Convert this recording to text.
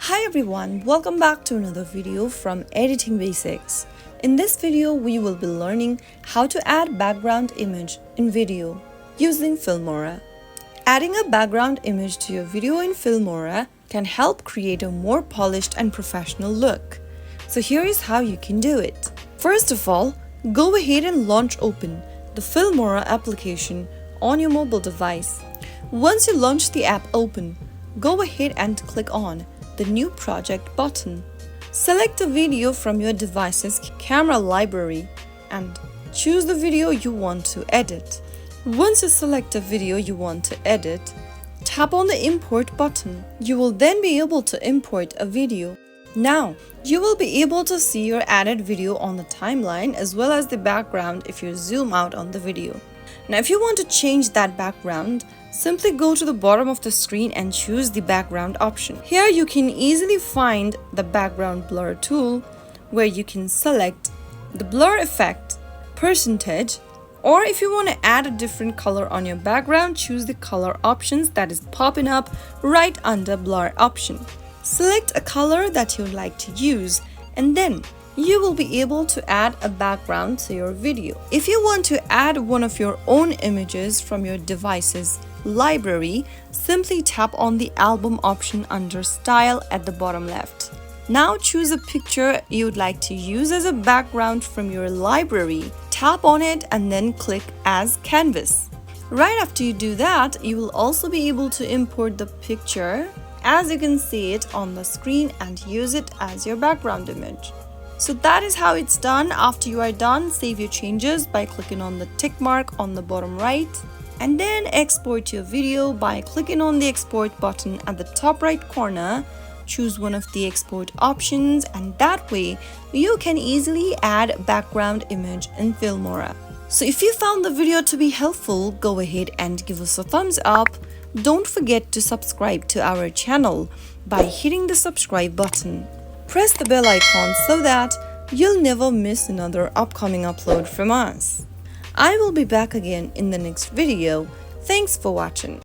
Hi everyone, welcome back to another video from Editing Basics. In this video, we will be learning how to add background image in video using Filmora. Adding a background image to your video in Filmora can help create a more polished and professional look. So here is how you can do it. First of all, go ahead and launch open the Filmora application on your mobile device. Once you launch the app open, go ahead and click on the New Project button. Select a video from your device's camera library and choose the video you want to edit. Once you select a video you want to edit, tap on the Import button. You will then be able to import a video. Now, you will be able to see your added video on the timeline as well as the background if you zoom out on the video. Now, if you want to change that background, simply go to the bottom of the screen and choose the background option. Here you can easily find the background blur tool where you can select the blur effect, percentage, or if you want to add a different color on your background, choose the color options that is popping up right under blur option. Select a color that you'd like to use and then you will be able to add a background to your video. If you want to add one of your own images from your device's library, simply tap on the album option under style at the bottom left. Now choose a picture you'd like to use as a background from your library. Tap on it and then click as canvas. Right after you do that, you will also be able to import the picture as you can see it on the screen and use it as your background image. So that is how it's done. After you are done, save your changes by clicking on the tick mark on the bottom right and then export your video by clicking on the export button at the top right corner. Choose one of the export options and that way you can easily add background image in Filmora. So if you found the video to be helpful, go ahead and give us a thumbs up. Don't forget to subscribe to our channel by hitting the subscribe button. Press the bell icon so that you'll never miss another upcoming upload from us. I will be back again in the next video. Thanks for watching.